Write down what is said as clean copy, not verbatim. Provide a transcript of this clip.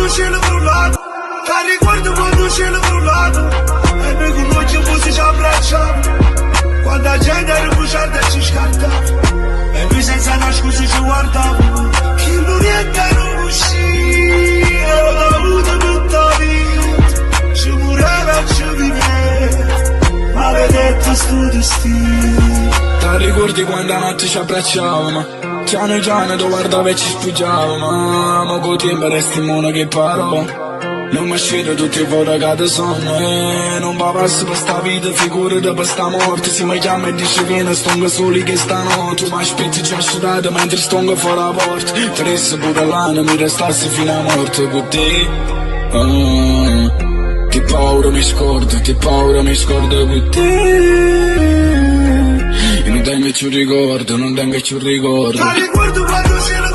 quando scendo per un lato, ti ricordo quando scendo per un lato, e noi con noi ci fusi ci abbracciamo, quando la gente era bruciata e ci scartava, e noi senza una scusa ci guardavamo, che non niente non usciva, l'ho avuto tutta la vita, ci mureva e ci viveva, maledetto sto destino. Ti ricordi quando la notte ci abbracciavamo? Piano piano tu guardavi e ci spugiavamo. Ma con tempo resti mono che parò. Non mi scendo tutti i voti che ti sono. Non va passo per sta vita, figurati per sta morte. Se mi chiama e dice vieni, stongo soli che stanotte. Tu mi aspetti già sciurata mentre stongo fuori la porta. Ti resti pure l'anno, mi restassi fino a morte con te. Che paura mi scordo con te. E non tengo più ricordo, non tengo più ricordo. Ti ricordo quando c'era